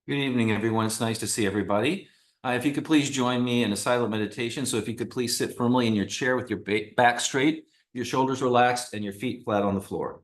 Good evening, everyone. It's nice to see everybody. If you could please join me in a silent meditation. So if you could please sit firmly in your chair with your back straight, your shoulders relaxed, and your feet flat on the floor.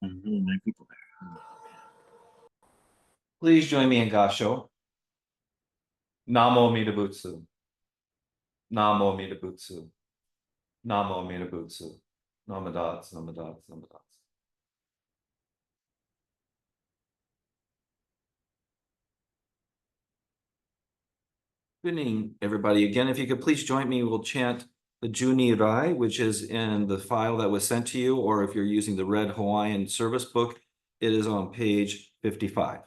Many people there. Please join me in Gasho. Namo Amida Butsu. Namo Amida Butsu. Namo Amida Butsu. Namadats, namadats, namadats. Good evening, everybody. Again, if you could please join me, we'll chant the Juni Rai, which is in the file that was sent to you, or if you're using the Red Hawaiian Service Book, it is on page 55.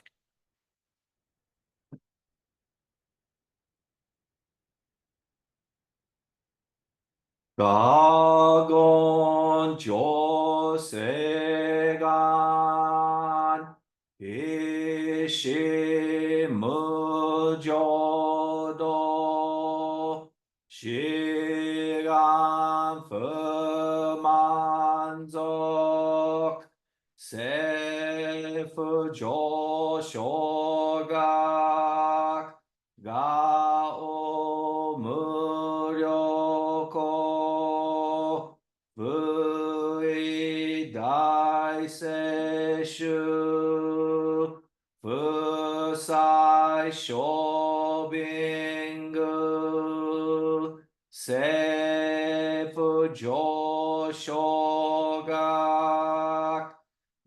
Gagon Josegan Ishimujodo Shigan Fermanzok Sefu Joshogak Gao Muryoko Fui Dai Seishu Fusai Shobingu Sefu Joshogak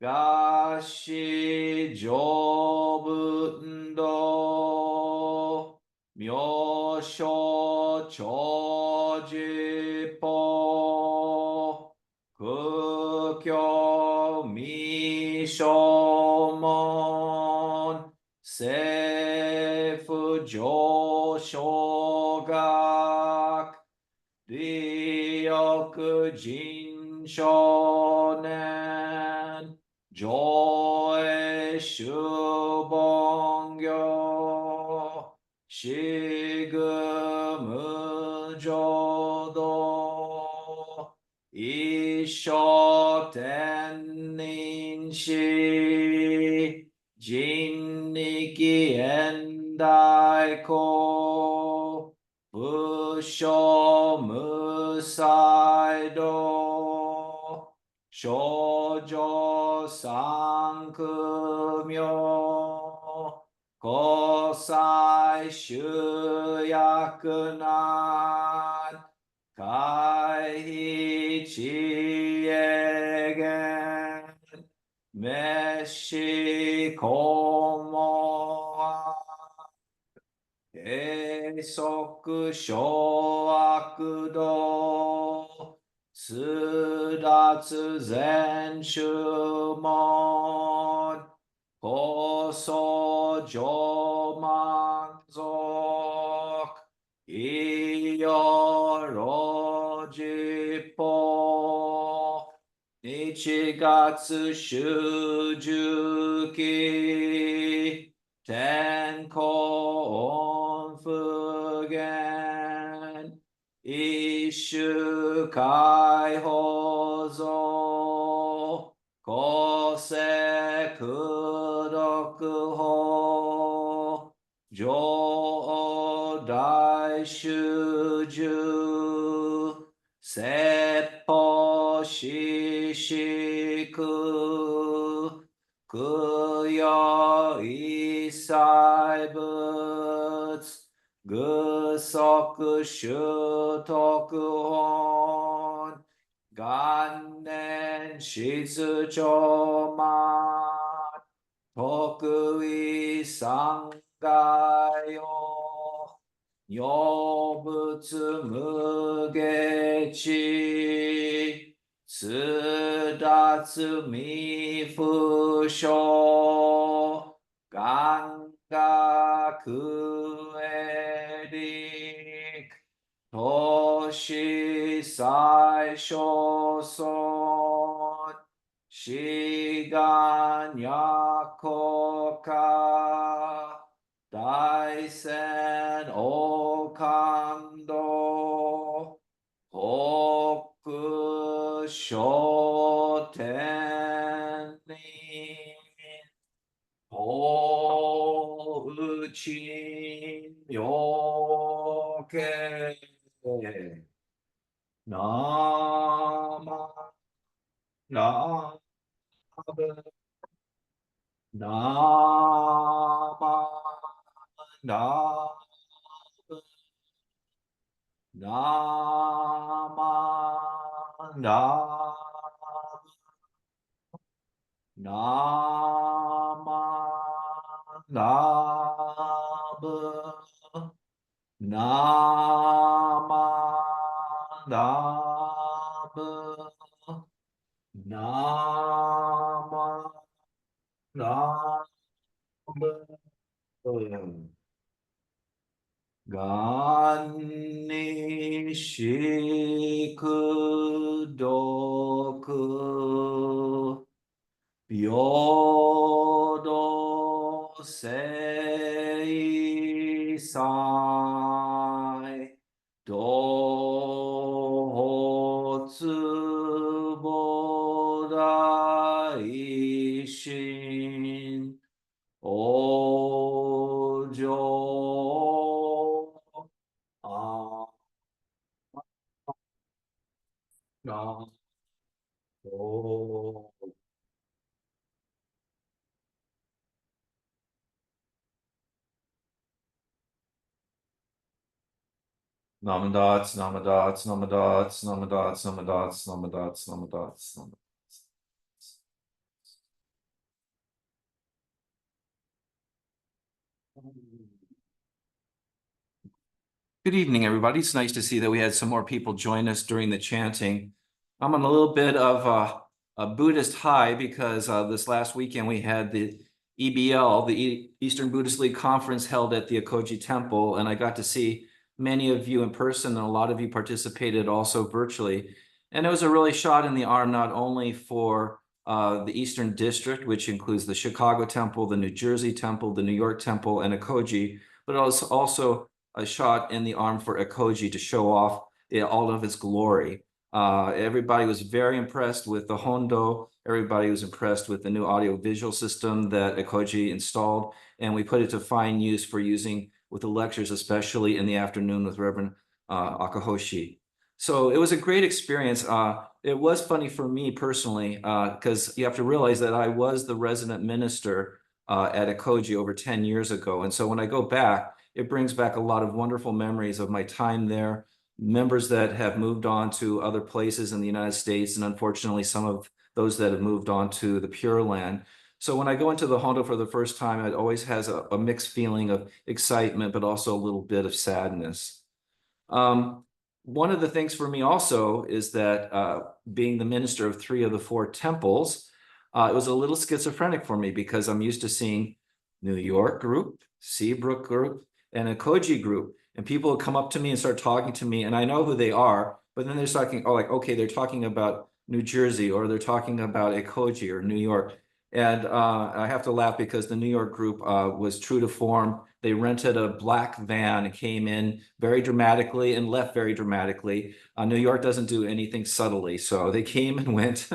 Gashi Jobundo Myosho Chojipo Kukyo Mishomon Sefu Joshogak Ryoku Jinshonen Joy Shubongyo Shigumu Jodo Isho Teninshi Jinniki Endaiko Busho Musaido Shoujo Sankumyo Kosai Shuyakunan Kaihi Chiegen Meshi Komo 閉塞小悪道、通達全宗門、高僧上満足、いよろじぽ、1月秋十期、天候不減、一種解放像、公正功徳法、上大衆住、説法ししく、供養一切物、具足修徳本、元年室長満、得意三害を、如仏無下知、通達未不詳、願学へ力、投資最小尊、志願若国大仙王感動、北昇天に、法宇珍妙慶、なま、なぶ、なま、なぶ、なま、なぶ、なま、なぶ、なま、なぶ、なま、なぶ、がんにしくどく、平等正祭、同発菩提心、往生、あらお。Namadots, Namadots, Namadots, Namadots, Namadots, Namadots, Namadots, Namadots. Good evening, everybody. It's nice to see that we had some more people join us during the chanting. I'm on a little bit of a Buddhist high because this last weekend we had the EBL, the Eastern Buddhist League Conference, held at the Ekoji Temple, and I got to see many of you in person, and a lot of you participated also virtually. And it was a really shot in the arm, not only for the Eastern District, which includes the Chicago Temple, the New Jersey Temple, the New York Temple, and Ekoji, but it was also a shot in the arm for Ekoji to show off all of its glory. Everybody was very impressed with the Hondo. Everybody was impressed with the new audio-visual system that Ekoji installed, and we put it to fine use for using with the lectures, especially in the afternoon with Reverend Akahoshi. So it was a great experience. It was funny for me personally, because you have to realize that I was the resident minister at Ekoji over 10 years ago. And so when I go back, it brings back a lot of wonderful memories of my time there, members that have moved on to other places in the United States, and unfortunately, some of those that have moved on to the Pure Land. So when I go into the Hondo for the first time, it always has a mixed feeling of excitement, but also a little bit of sadness. Um, One of the things for me also is that being the minister of 3 of the 4 temples, it was a little schizophrenic for me because I'm used to seeing New York group, Seabrook group, and Ekoji group. And people would come up to me and start talking to me, and I know who they are, but then they're talking, oh, like, okay, they're talking about New Jersey, or they're talking about Ekoji or New York. And I have to laugh because the New York group was true to form. They rented a black van and came in very dramatically and left very dramatically. New York doesn't do anything subtly, so they came and went.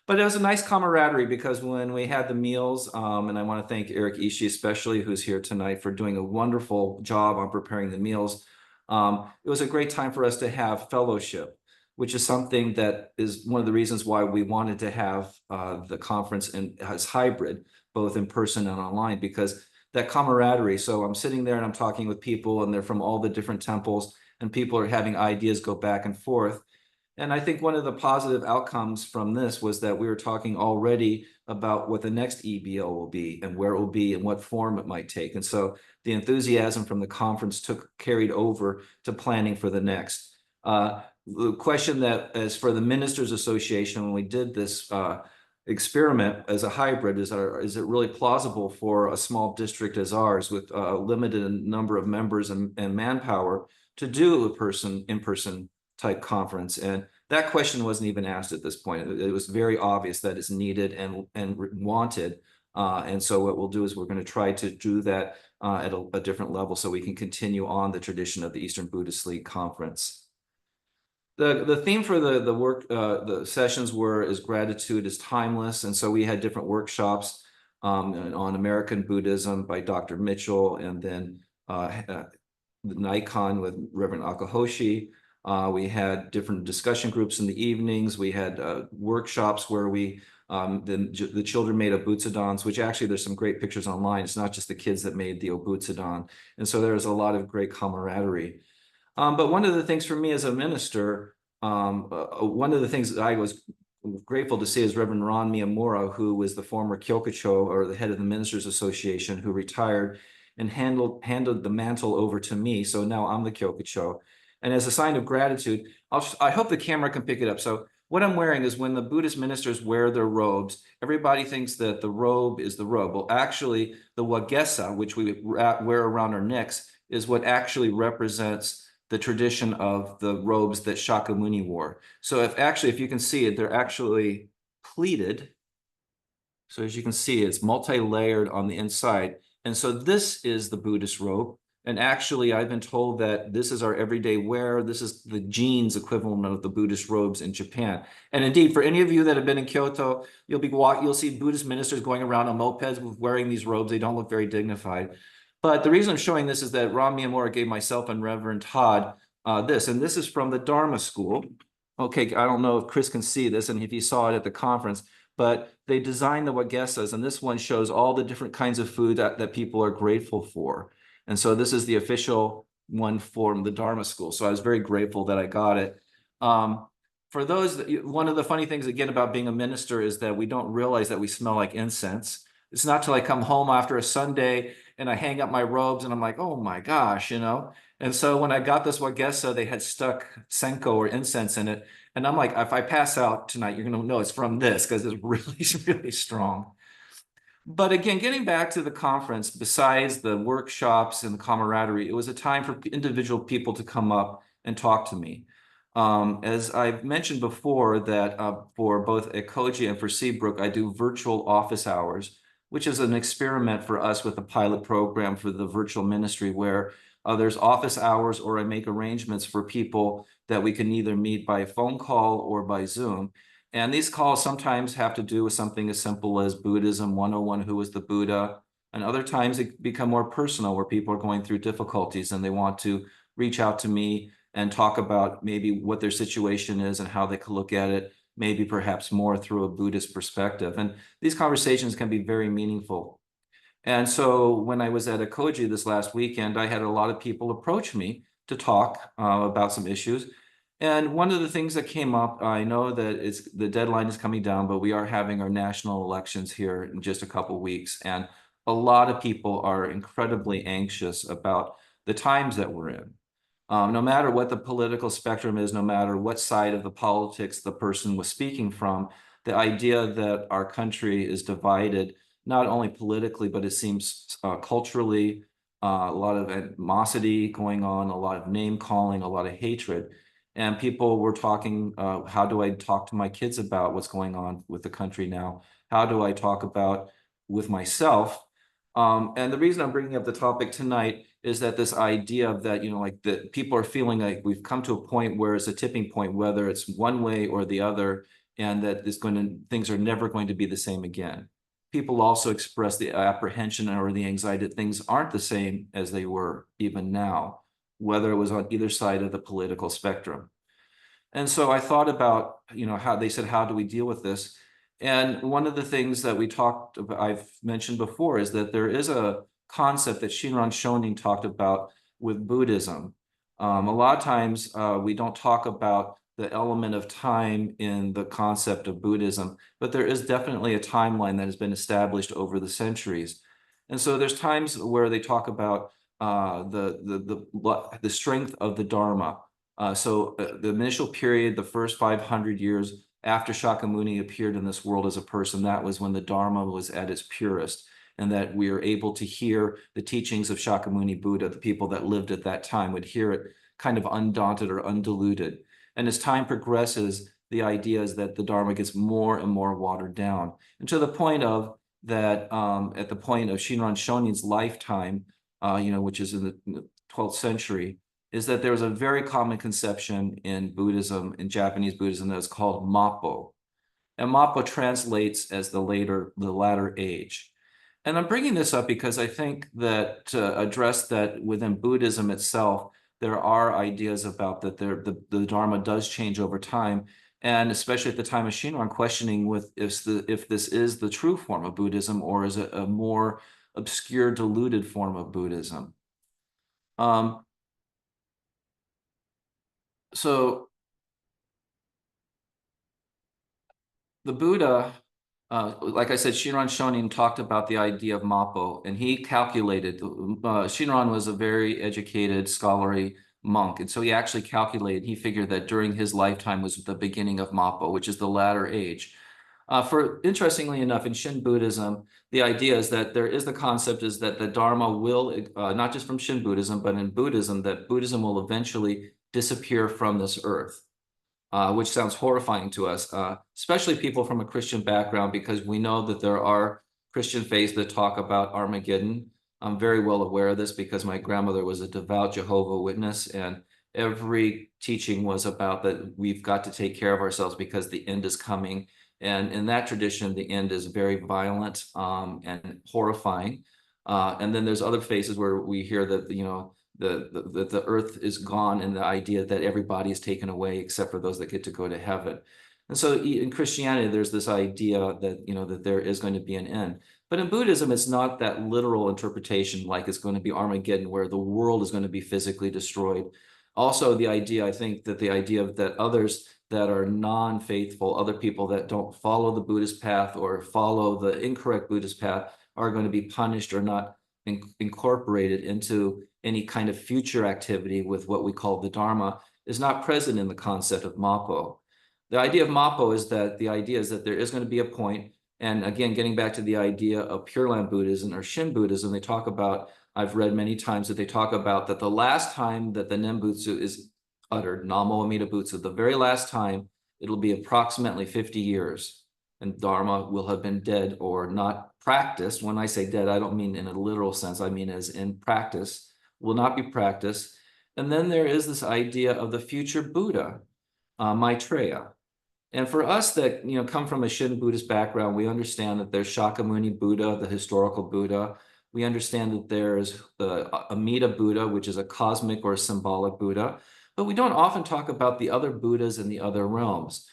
But it was a nice camaraderie because when we had the meals, and I want to thank Eric Ishii especially, who's here tonight, for doing a wonderful job on preparing the meals. It was a great time for us to have fellowship, which is something that is one of the reasons why we wanted to have the conference as hybrid, both in person and online, because that camaraderie. So I'm sitting there and I'm talking with people, and they're from all the different temples, and people are having ideas go back and forth. And I think one of the positive outcomes from this was that we were talking already about what the next EBO will be and where it will be and what form it might take. And so the enthusiasm from the conference carried over to planning for the next. The question that is for the Ministers Association, when we did this experiment as a hybrid, is it really plausible for a small district as ours with a limited number of members and manpower to do in-person type conference? And that question wasn't even asked at this point. It was very obvious that it's needed and wanted. And so what we'll do is we're going to try to do that at a different level so we can continue on the tradition of the Eastern Buddhist League Conference. The theme for the sessions is gratitude is timeless. And so we had different workshops on American Buddhism by Dr. Mitchell, and then Nikon with Reverend Akahoshi. We had different discussion groups in the evenings. We had workshops where the children made obutsudans, which actually there's some great pictures online. It's not just the kids that made the obutsudan. And so there's a lot of great camaraderie. But one of the things for me as a minister, one of the things that I was grateful to see is Reverend Ron Miyamura, who was the former Kyokucho, or the head of the Ministers Association, who retired and handed the mantle over to me. So now I'm the Kyokucho. And as a sign of gratitude, I hope the camera can pick it up. So what I'm wearing is, when the Buddhist ministers wear their robes, everybody thinks that the robe is the robe. Well, actually, the wagesa, which we wear around our necks, is what actually represents the tradition of the robes that Shakyamuni wore. So if you can see it, they're actually pleated. So as you can see, it's multi-layered on the inside. And so this is the Buddhist robe. And actually, I've been told that this is our everyday wear. This is the jeans equivalent of the Buddhist robes in Japan. And indeed, for any of you that have been in Kyoto, you'll see Buddhist ministers going around on mopeds wearing these robes. They don't look very dignified. But the reason I'm showing this is that Ram Miyamura gave myself and Reverend Todd this. And this is from the Dharma School. Okay, I don't know if Chris can see this and if he saw it at the conference, but they designed the wagesas, and this one shows all the different kinds of food that people are grateful for. And so this is the official one from the Dharma School. So I was very grateful that I got it. For those, one of the funny things again about being a minister is that we don't realize that we smell like incense. It's not till I come home after a Sunday and I hang up my robes and I'm like, oh my gosh, And so when I got this wagesa, they had stuck senko or incense in it. And I'm like, if I pass out tonight, you're going to know it's from this because it's really, really strong. But again, getting back to the conference, besides the workshops and the camaraderie, it was a time for individual people to come up and talk to me. As I've mentioned before, that for both Ekoji and for Seabrook, I do virtual office hours, which is an experiment for us with the pilot program for the virtual ministry, where there's office hours, or I make arrangements for people that we can either meet by phone call or by Zoom. And these calls sometimes have to do with something as simple as Buddhism 101, who is the Buddha. And other times it become more personal, where people are going through difficulties and they want to reach out to me and talk about maybe what their situation is and how they could look at it, maybe perhaps more through a Buddhist perspective. And these conversations can be very meaningful. And so when I was at Ekoji this last weekend, I had a lot of people approach me to talk about some issues. And one of the things that came up, I know that the deadline is coming down, but we are having our national elections here in just a couple weeks. And a lot of people are incredibly anxious about the times that we're in. No matter what the political spectrum is, no matter what side of the politics the person was speaking from, the idea that our country is divided, not only politically, but it seems culturally, a lot of animosity going on, a lot of name calling, a lot of hatred. And people were talking, how do I talk to my kids about what's going on with the country now? How do I talk about with myself? And the reason I'm bringing up the topic tonight is that this idea of that, like that people are feeling like we've come to a point where it's a tipping point, whether it's one way or the other, and that things are never going to be the same again. People also express the apprehension or the anxiety that things aren't the same as they were even now, whether it was on either side of the political spectrum. And so I thought about, how they said, how do we deal with this? And one of the things that I've mentioned before is that there is a concept that Shinran Shonin talked about with Buddhism. A lot of times we don't talk about the element of time in the concept of Buddhism, but there is definitely a timeline that has been established over the centuries. And so there's times where they talk about the strength of the Dharma. The initial period, the first 500 years after Shakyamuni appeared in this world as a person, that was when the Dharma was at its purest, and that we are able to hear the teachings of Shakyamuni Buddha. The people that lived at that time would hear it kind of undaunted or undiluted. And as time progresses, the idea is that the Dharma gets more and more watered down, and to the point of that, at the point of Shinran Shonin's lifetime, which is in the 12th century, is that there was a very common conception in Buddhism, in Japanese Buddhism, that is called Mappo. And Mappo translates as the latter age. And I'm bringing this up because I think that to address that within Buddhism itself, there are ideas about that the Dharma does change over time. And especially at the time of Shinran, questioning if this is the true form of Buddhism, or is it a more obscure, diluted form of Buddhism. So the Buddha, like I said, Shinran Shonin talked about the idea of Mappo, and he calculated. Shinran was a very educated, scholarly monk, and so he actually calculated. He figured that during his lifetime was the beginning of Mappo, which is the latter age. Interestingly enough, in Shin Buddhism, the idea is that there is the concept is that the Dharma will, not just from Shin Buddhism, but in Buddhism, that Buddhism will eventually disappear from this earth. Which sounds horrifying to us, especially people from a Christian background, because we know that there are Christian faiths that talk about Armageddon. I'm very well aware of this because my grandmother was a devout Jehovah Witness, and every teaching was about that we've got to take care of ourselves because the end is coming. And in that tradition, the end is very violent and horrifying. And then there's other phases where we hear that, the earth is gone, and the idea that everybody is taken away except for those that get to go to heaven. And so in Christianity, there's this idea that, that there is going to be an end. But in Buddhism, it's not that literal interpretation, like it's going to be Armageddon, where the world is going to be physically destroyed. Also, I think that the idea of that others that are non-faithful, other people that don't follow the Buddhist path or follow the incorrect Buddhist path, are going to be punished or not incorporated into any kind of future activity with what we call the Dharma, is not present in the concept of Mappo. The idea of Mappo is that there is going to be a point, and again, getting back to the idea of Pure Land Buddhism or Shin Buddhism, they talk about, I've read many times that they talk about that the last time that the Nembutsu is uttered, Namo Amida Butsu, the very last time, it'll be approximately 50 years, and Dharma will have been dead or not practiced. When I say dead, I don't mean in a literal sense, I mean as in practice, will not be practiced. And then there is this idea of the future Buddha, Maitreya. And for us that come from a Shin Buddhist background, we understand that there's Shakyamuni Buddha, the historical Buddha. We understand that there's the Amida Buddha, which is a cosmic or a symbolic Buddha. But we don't often talk about the other Buddhas in the other realms.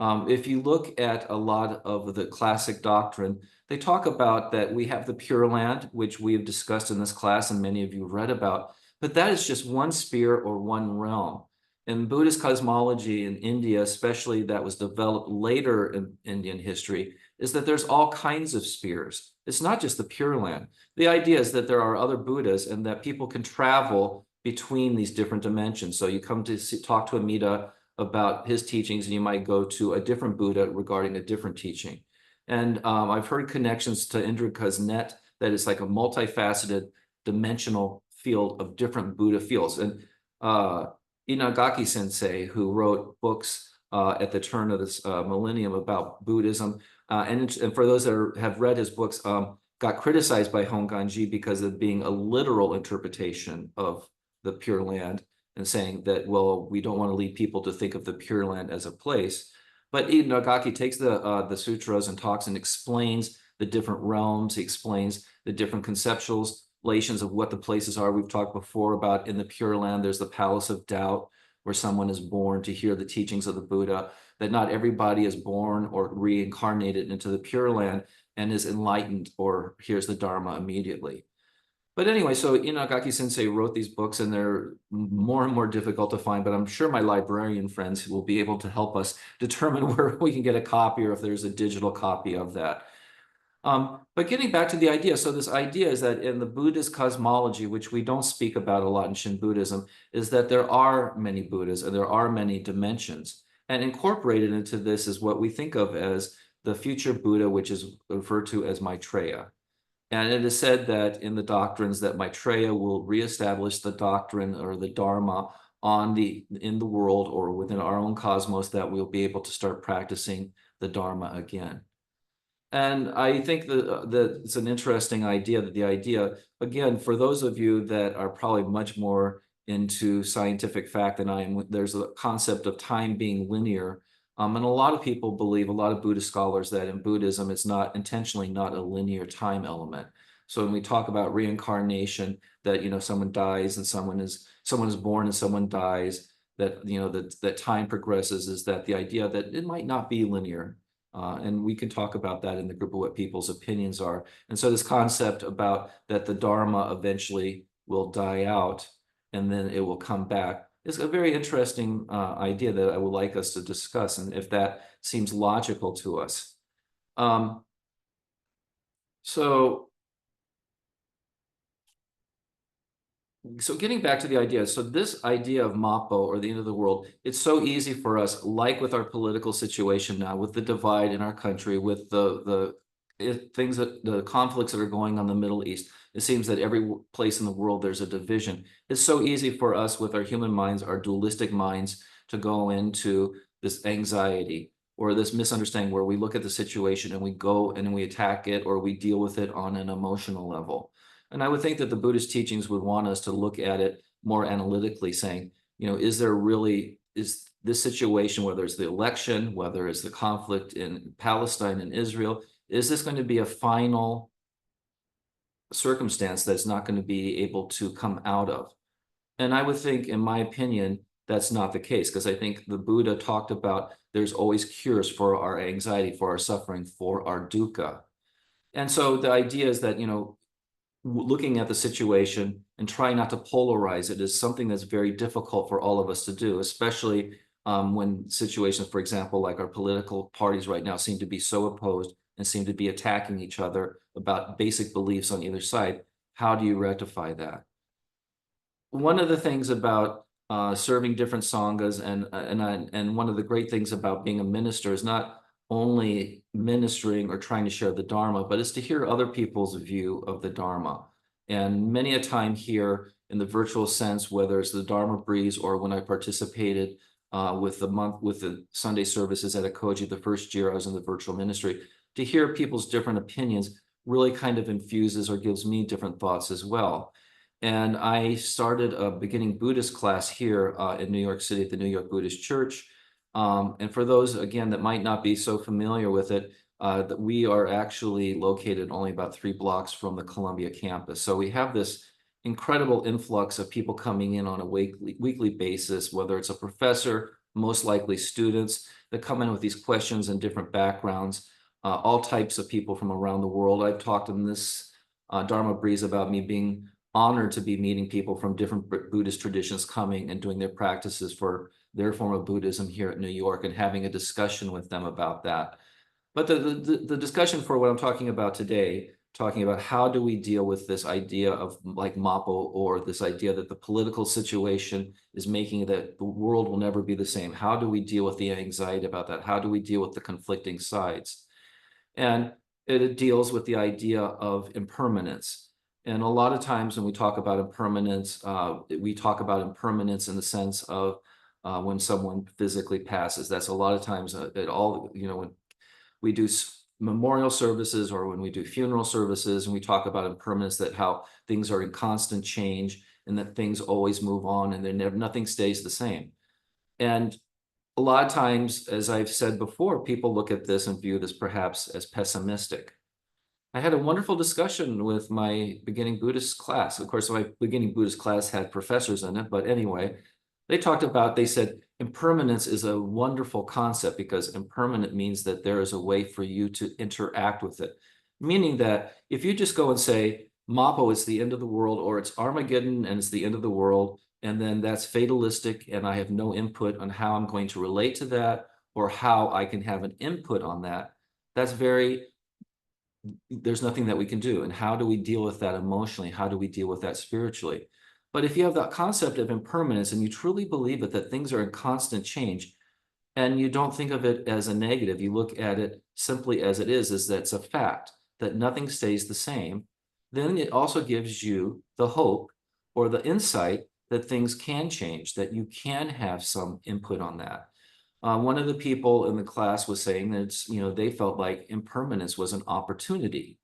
If you look at a lot of the classic doctrine, they talk about that we have the Pure Land, which we have discussed in this class and many of you have read about, but that is just one sphere or one realm. in Buddhist cosmology in India, especially that was developed later in Indian history, is that there's all kinds of spheres. It's not just the Pure Land. The idea is that there are other Buddhas and that people can travel between these different dimensions. So you come to talk to Amida about his teachings, and you might go to a different Buddha regarding a different teaching. And I've heard connections to Indrika's net that it's like a multifaceted dimensional field of different Buddha fields. And Inagaki Sensei, who wrote books at the turn of this millennium about Buddhism, and for those that have read his books, got criticized by Honganji because of being a literal interpretation of the Pure Land and saying that, well, we don't want to lead people to think of the Pure Land as a place. But Inagaki takes the sutras and talks and explains the different realms. He explains the different conceptualizations of what the places are. We've talked before about in the Pure Land, there's the Palace of Doubt, where someone is born to hear the teachings of the Buddha, that not everybody is born or reincarnated into the Pure Land and is enlightened or hears the Dharma immediately. But anyway, so Inagaki Sensei wrote these books, and they're more and more difficult to find, but I'm sure my librarian friends will be able to help us determine where we can get a copy or if there's a digital copy of that. But getting back to the idea, so this idea is that in the Buddhist cosmology, which we don't speak about a lot in Shin Buddhism, is that there are many Buddhas and there are many dimensions. And incorporated into this is what we think of as the future Buddha, which is referred to as Maitreya. And it is said that in the doctrines that Maitreya will reestablish the doctrine or the Dharma in the world or within our own cosmos, that we'll be able to start practicing the Dharma again. And I think that it's an interesting idea, that the idea, again, for those of you that are probably much more into scientific fact than I am, there's a concept of time being linear. And a lot of people believe, a lot of Buddhist scholars, that in Buddhism, it's not intentionally not a linear time element. So when we talk about reincarnation, that, someone dies and someone is born and someone dies, that, that time progresses, is that the idea that it might not be linear. And we can talk about that in the group of what people's opinions are. And so this concept about that the Dharma eventually will die out and then it will come back is a very interesting idea that I would like us to discuss, and if that seems logical to us. So getting back to the idea, so this idea of Mappo, or the end of the world, it's so easy for us, like with our political situation now, with the divide in our country, with the conflicts that are going on in the Middle East. It seems that every place in the world there's a division. It's so easy for us with our human minds, our dualistic minds, to go into this anxiety or this misunderstanding where we look at the situation and we go and we attack it or we deal with it on an emotional level. And I would think that the Buddhist teachings would want us to look at it more analytically, saying, is this situation, whether it's the election, whether it's the conflict in Palestine and Israel, is this going to be a final circumstance that's not going to be able to come out of? And I would think, in my opinion, that's not the case, because I think the Buddha talked about there's always cures for our anxiety, for our suffering, for our dukkha. And so the idea is that, looking at the situation and trying not to polarize it is something that's very difficult for all of us to do, especially when situations, for example, like our political parties right now seem to be so opposed and seem to be attacking each other about basic beliefs on either side. How do you rectify that? One of the things about serving different sanghas and one of the great things about being a minister is not only ministering or trying to share the Dharma, but it's to hear other people's view of the Dharma. And many a time here in the virtual sense, whether it's the Dharma Breeze or when I participated with the Sunday services at Ekoji, the first year I was in the virtual ministry, to hear people's different opinions really kind of infuses or gives me different thoughts as well. And I started a beginning Buddhist class here in New York City at the New York Buddhist Church. And for those, again, that might not be so familiar with it, that we are actually located only about 3 blocks from the Columbia campus. So we have this incredible influx of people coming in on a weekly basis, whether it's a professor, most likely students that come in with these questions and different backgrounds, all types of people from around the world. I've talked in this Dharma Breeze about me being honored to be meeting people from different Buddhist traditions coming and doing their practices for their form of Buddhism here at New York and having a discussion with them about that. But the discussion for what I'm talking about today, talking about how do we deal with this idea of like Mappo, or this idea that the political situation is making that the world will never be the same. How do we deal with the anxiety about that? How do we deal with the conflicting sides? And it deals with the idea of impermanence. And a lot of times when we talk about impermanence, we talk about impermanence in the sense of when someone physically passes. That's a lot of times at all, when we do memorial services or when we do funeral services, and we talk about impermanence, that how things are in constant change and that things always move on and nothing stays the same. And a lot of times, as I've said before, people look at this and view this perhaps as pessimistic. I had a wonderful discussion with my beginning Buddhist class. Of course, my beginning Buddhist class had professors in it, but anyway, they said impermanence is a wonderful concept because impermanent means that there is a way for you to interact with it. Meaning that if you just go and say, Mappo is the end of the world, or it's Armageddon and it's the end of the world, and then that's fatalistic and I have no input on how I'm going to relate to that or how I can have an input on that, there's nothing that we can do. And how do we deal with that emotionally? How do we deal with that spiritually? But if you have that concept of impermanence and you truly believe it, that things are in constant change, and you don't think of it as a negative, you look at it simply as it is that it's a fact, that nothing stays the same, then it also gives you the hope or the insight that things can change, that you can have some input on that. One of the people in the class was saying that they felt like impermanence was an opportunity.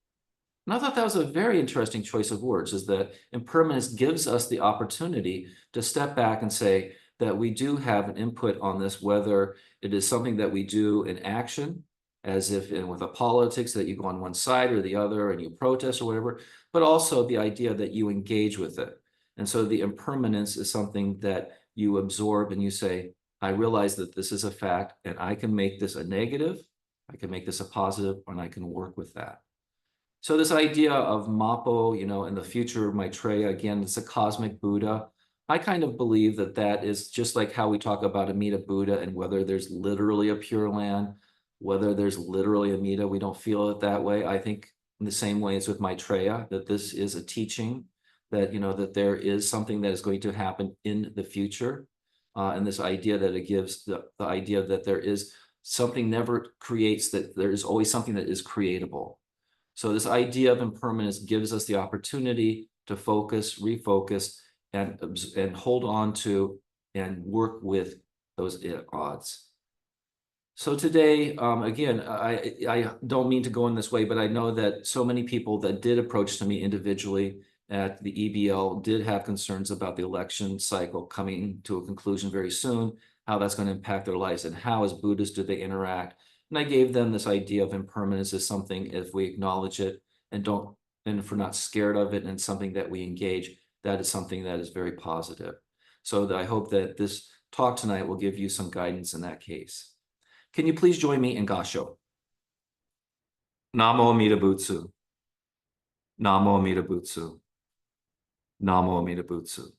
And I thought that was a very interesting choice of words, is that impermanence gives us the opportunity to step back and say that we do have an input on this, whether it is something that we do in action, as if with a politics that you go on one side or the other and you protest or whatever, but also the idea that you engage with it. And so the impermanence is something that you absorb and you say, I realize that this is a fact and I can make this a negative, I can make this a positive, and I can work with that. So this idea of Mappo, in the future, Maitreya, again, it's a cosmic Buddha. I kind of believe that that is just like how we talk about Amida Buddha and whether there's literally a Pure Land, whether there's literally Amida, we don't feel it that way. I think in the same way as with Maitreya, that this is a teaching, that, that there is something that is going to happen in the future. And this idea that it gives the idea that there is something never creates, that there is always something that is creatable. So this idea of impermanence gives us the opportunity to focus, refocus, and hold on to and work with those odds. So today, again, I don't mean to go in this way, but I know that so many people that did approach to me individually at the EBL did have concerns about the election cycle coming to a conclusion very soon, how that's going to impact their lives, and how as Buddhists do they interact. And I gave them this idea of impermanence as something, if we acknowledge it and if we're not scared of it and something that we engage, that is something that is very positive. So I hope that this talk tonight will give you some guidance in that case. Can you please join me in Gasho? Namo Amida Butsu. Namo Amida Butsu. Namo Amida Butsu.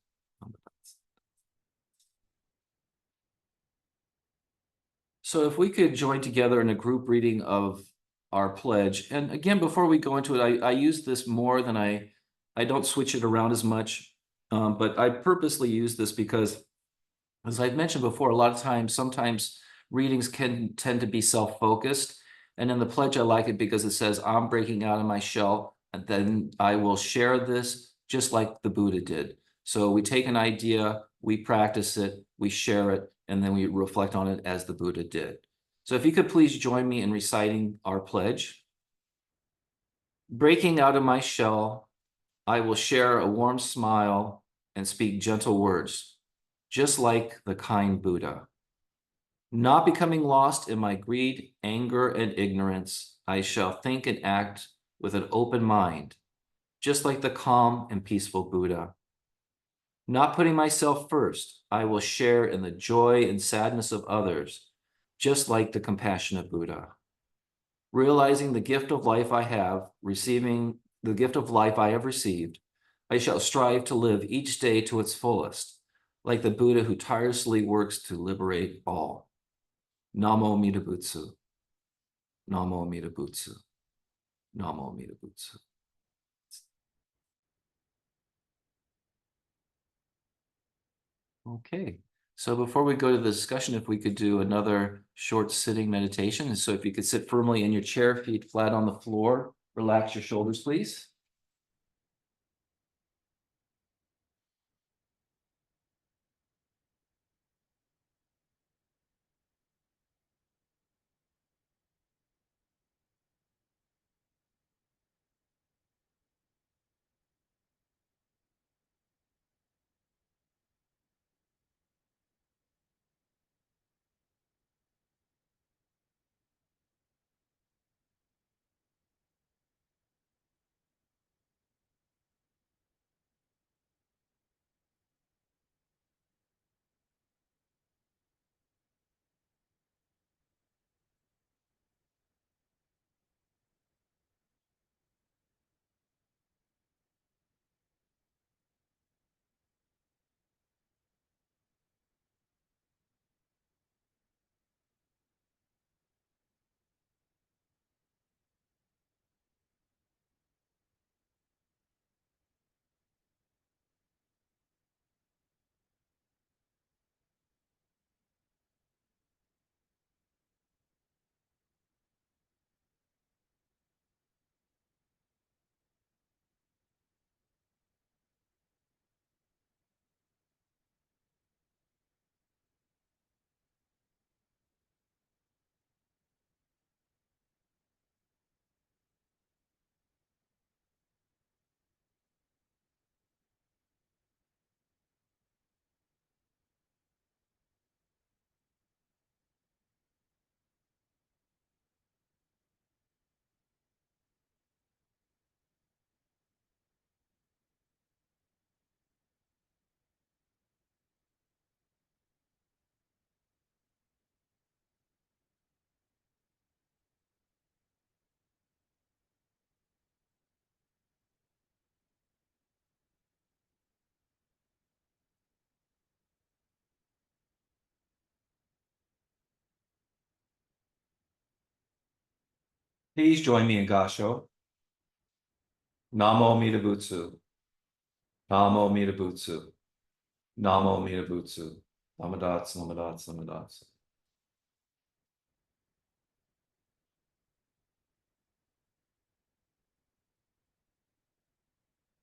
So if we could join together in a group reading of our pledge. And again, before we go into it, I use this more than I don't switch it around as much, but I purposely use this because, as I've mentioned before, a lot of times, sometimes readings can tend to be self-focused. And in the pledge, I like it because it says, I'm breaking out of my shell, and then I will share this just like the Buddha did. So we take an idea, we practice it, we share it, and then we reflect on it as the Buddha did. So if you could please join me in reciting our pledge. Breaking out of my shell, I will share a warm smile and speak gentle words, just like the kind Buddha. Not becoming lost in my greed, anger, and ignorance, I shall think and act with an open mind, just like the calm and peaceful Buddha. Not putting myself first, I will share in the joy and sadness of others, just like the compassionate Buddha. Realizing the gift of life I have, receiving the gift of life I have received, I shall strive to live each day to its fullest, like the Buddha who tirelessly works to liberate all. Namo Amida Butsu. Namo Amida Butsu. Namo Amida Butsu. Okay. So before we go to the discussion, if we could do another short sitting meditation. So if you could sit firmly in your chair, feet flat on the floor, relax your shoulders, please. Please join me in Gasho. Namo Amida Butsu. Namo Amida Butsu. Namo Amida Butsu. Lamadats, lamadats, lamadats.